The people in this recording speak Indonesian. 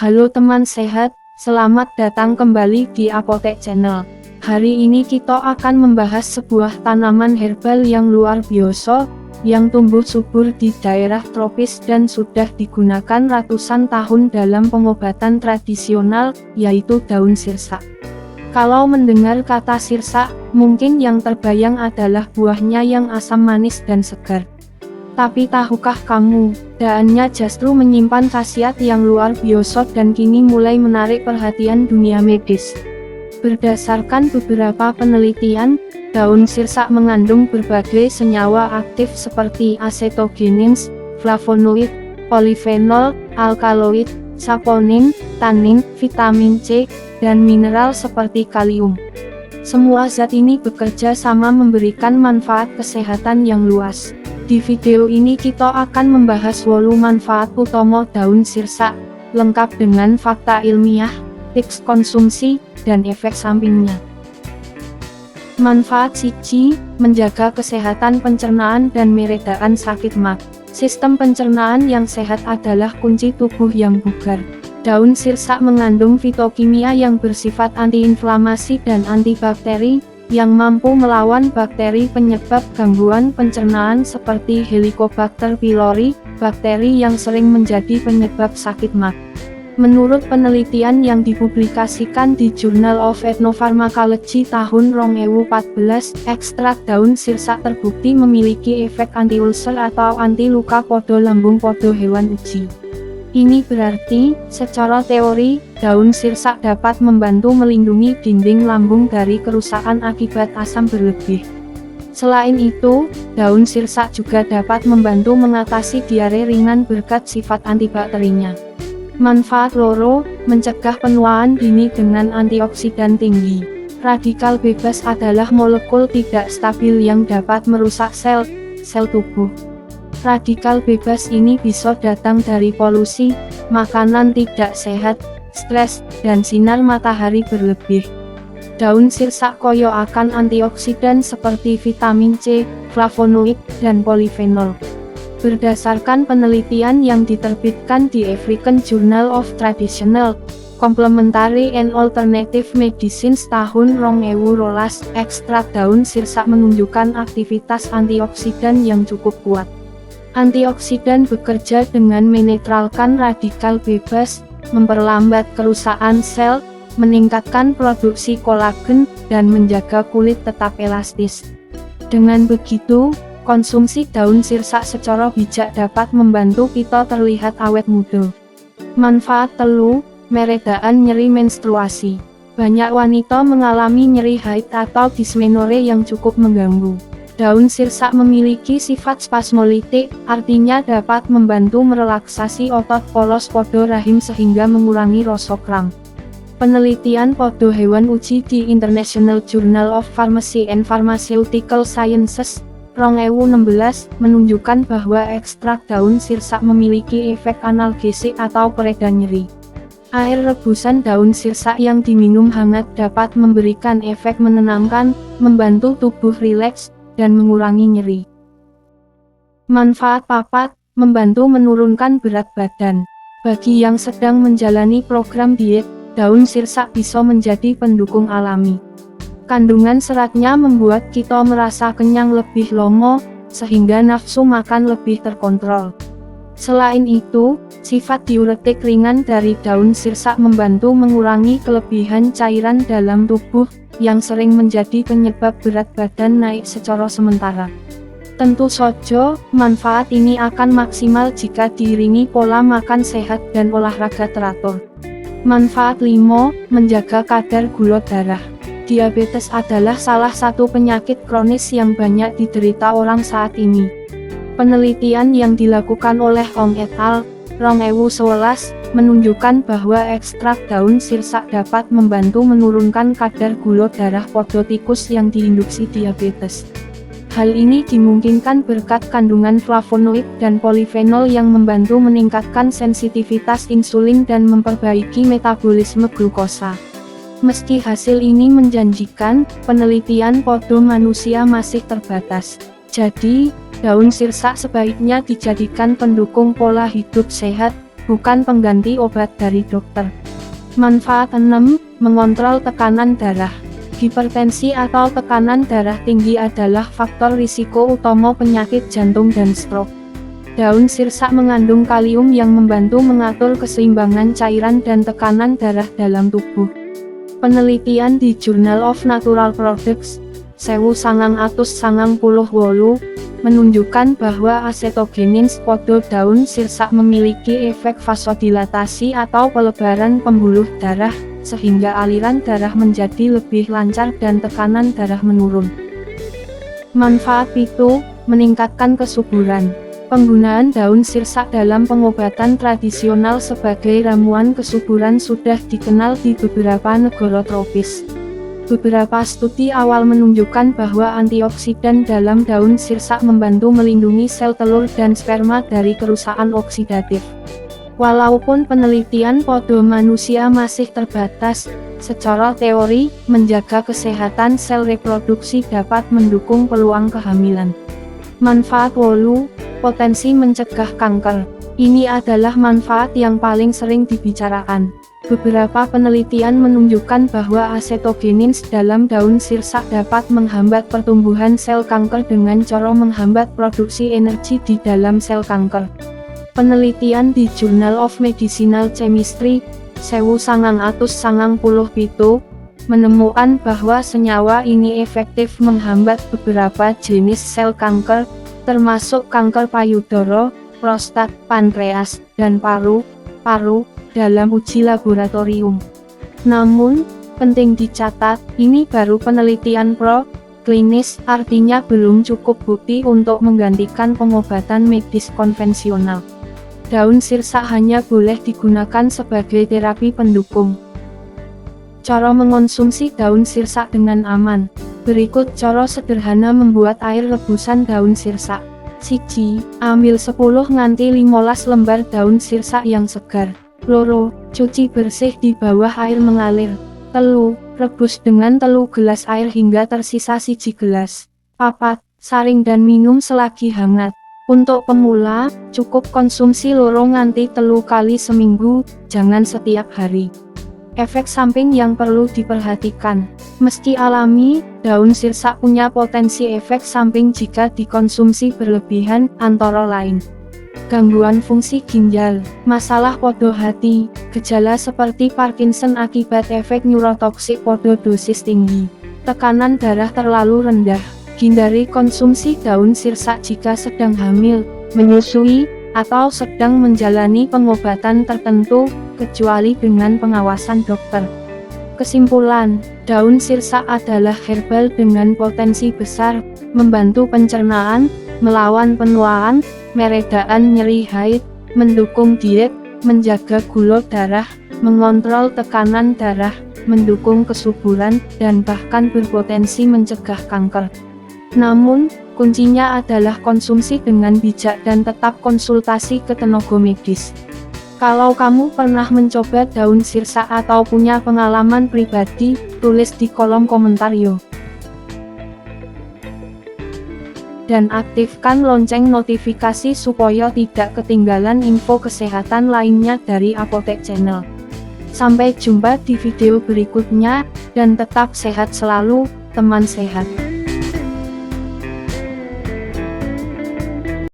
Halo teman sehat, selamat datang kembali di Apotek Channel. Hari ini kita akan membahas sebuah tanaman herbal yang luar biasa, yang tumbuh subur di daerah tropis dan sudah digunakan ratusan tahun dalam pengobatan tradisional, yaitu daun sirsak. Kalau mendengar kata sirsak, mungkin yang terbayang adalah buahnya yang asam manis dan segar. Tapi tahukah kamu, daunnya justru menyimpan khasiat yang luar biasa dan kini mulai menarik perhatian dunia medis. Berdasarkan beberapa penelitian, daun sirsak mengandung berbagai senyawa aktif seperti acetogenins, flavonoid, polifenol, alkaloid, saponin, tanin, vitamin C, dan mineral seperti kalium. Semua zat ini bekerja sama memberikan manfaat kesehatan yang luas. Di video ini kita akan membahas 8 manfaat utama daun sirsak, lengkap dengan fakta ilmiah, tips konsumsi, dan efek sampingnya. Manfaat 1. Menjaga kesehatan pencernaan dan meredakan sakit mah. Sistem pencernaan yang sehat adalah kunci tubuh yang bugar. Daun sirsak mengandung fitokimia yang bersifat antiinflamasi dan antibakteri, yang mampu melawan bakteri penyebab gangguan pencernaan seperti Helicobacter pylori, bakteri yang sering menjadi penyebab sakit mah. Menurut penelitian yang dipublikasikan di Journal of Ethnopharmacology tahun 2014, ekstrak daun sirsak terbukti memiliki efek anti-ulcer atau anti luka pada lambung pada hewan uji. Ini berarti, secara teori, daun sirsak dapat membantu melindungi dinding lambung dari kerusakan akibat asam berlebih. Selain itu, daun sirsak juga dapat membantu mengatasi diare ringan berkat sifat antibakterinya. Manfaat 2, mencegah penuaan dini dengan antioksidan tinggi. Radikal bebas adalah molekul tidak stabil yang dapat merusak sel tubuh. Radikal bebas ini bisa datang dari polusi, makanan tidak sehat, stres, dan sinar matahari berlebih. Daun sirsak kaya akan antioksidan seperti vitamin C, flavonoid, dan polifenol. Berdasarkan penelitian yang diterbitkan di African Journal of Traditional, Complementary and Alternative Medicine tahun 2012, ekstrak daun sirsak menunjukkan aktivitas antioksidan yang cukup kuat. Antioksidan bekerja dengan menetralkan radikal bebas, memperlambat kerusakan sel, meningkatkan produksi kolagen, dan menjaga kulit tetap elastis. Dengan begitu, konsumsi daun sirsak secara bijak dapat membantu kita terlihat awet muda. Manfaat 3, meredakan nyeri menstruasi. Banyak wanita mengalami nyeri haid atau dysmenorrhea yang cukup mengganggu. Daun sirsak memiliki sifat spasmolitik, artinya dapat membantu merelaksasi otot polos pada rahim sehingga mengurangi rasa kram. Penelitian pada hewan uji di International Journal of Pharmacy and Pharmaceutical Sciences 2016 menunjukkan bahwa ekstrak daun sirsak memiliki efek analgesik atau pereda nyeri. Air rebusan daun sirsak yang diminum hangat dapat memberikan efek menenangkan, membantu tubuh rileks, dan mengurangi nyeri. Manfaat 4, membantu menurunkan berat badan. Bagi yang sedang menjalani program diet, daun sirsak bisa menjadi pendukung alami. Kandungan seratnya membuat kita merasa kenyang lebih lama, sehingga nafsu makan lebih terkontrol. Selain itu, sifat diuretik ringan dari daun sirsak membantu mengurangi kelebihan cairan dalam tubuh, yang sering menjadi penyebab berat badan naik secara sementara. Tentu saja, manfaat ini akan maksimal jika diiringi pola makan sehat dan olahraga teratur. Manfaat 5, menjaga kadar gula darah. Diabetes adalah salah satu penyakit kronis yang banyak diderita orang saat ini. Penelitian yang dilakukan oleh Ong et al. 2011 menunjukkan bahwa ekstrak daun sirsak dapat membantu menurunkan kadar gula darah pada tikus yang diinduksi diabetes. Hal ini dimungkinkan berkat kandungan flavonoid dan polifenol yang membantu meningkatkan sensitivitas insulin dan memperbaiki metabolisme glukosa. Meski hasil ini menjanjikan, penelitian pada manusia masih terbatas. Jadi, daun sirsak sebaiknya dijadikan pendukung pola hidup sehat, bukan pengganti obat dari dokter. Manfaat 6. Mengontrol tekanan darah. Hipertensi atau tekanan darah tinggi adalah faktor risiko utama penyakit jantung dan stroke. Daun sirsak mengandung kalium yang membantu mengatur keseimbangan cairan dan tekanan darah dalam tubuh. Penelitian di Journal of Natural Products 1998 menunjukkan bahwa acetogenins pada daun sirsak memiliki efek vasodilatasi atau pelebaran pembuluh darah, sehingga aliran darah menjadi lebih lancar dan tekanan darah menurun. Manfaat 7. Meningkatkan kesuburan. Penggunaan daun sirsak dalam pengobatan tradisional sebagai ramuan kesuburan sudah dikenal di beberapa negara tropis. Beberapa studi awal menunjukkan bahwa antioksidan dalam daun sirsak membantu melindungi sel telur dan sperma dari kerusakan oksidatif. Walaupun penelitian pada manusia masih terbatas, secara teori, menjaga kesehatan sel reproduksi dapat mendukung peluang kehamilan. Manfaat 8. Potensi mencegah kanker. Ini adalah manfaat yang paling sering dibicarakan. Beberapa penelitian menunjukkan bahwa acetogenins dalam daun sirsak dapat menghambat pertumbuhan sel kanker dengan cara menghambat produksi energi di dalam sel kanker. Penelitian di Journal of Medicinal Chemistry 1997 menemukan bahwa senyawa ini efektif menghambat beberapa jenis sel kanker, termasuk kanker payudara, prostat, pankreas, dan paru-paru, dalam uji laboratorium. Namun, penting dicatat, ini baru penelitian pro-klinis, artinya belum cukup bukti untuk menggantikan pengobatan medis konvensional. Daun sirsak hanya boleh digunakan sebagai terapi pendukung. Cara mengonsumsi daun sirsak dengan aman. Berikut cara sederhana membuat air rebusan daun sirsak. 1. Ambil 10–15 lembar daun sirsak yang segar. 2. Cuci bersih di bawah air mengalir. 3. Rebus dengan 3 gelas air hingga tersisa 1 gelas. 4. Saring dan minum selagi hangat. Untuk pemula, cukup konsumsi 2–3 kali seminggu, jangan setiap hari. Efek samping yang perlu diperhatikan. Meski alami, daun sirsak punya potensi efek samping jika dikonsumsi berlebihan, antara lain gangguan fungsi ginjal, masalah pada hati, gejala seperti Parkinson akibat efek neurotoksik pada dosis tinggi, tekanan darah terlalu rendah. Hindari konsumsi daun sirsak jika sedang hamil, menyusui, atau sedang menjalani pengobatan tertentu, kecuali dengan pengawasan dokter. Kesimpulan, daun sirsak adalah herbal dengan potensi besar, membantu pencernaan, melawan penuaan, meredakan nyeri haid, mendukung diet, menjaga gula darah, mengontrol tekanan darah, mendukung kesuburan, dan bahkan berpotensi mencegah kanker. Namun, kuncinya adalah konsumsi dengan bijak dan tetap konsultasi ke tenaga medis. Kalau kamu pernah mencoba daun sirsak atau punya pengalaman pribadi, tulis di kolom komentar yo. Dan aktifkan lonceng notifikasi supaya tidak ketinggalan info kesehatan lainnya dari Apotek Channel. Sampai jumpa di video berikutnya, dan tetap sehat selalu, teman sehat.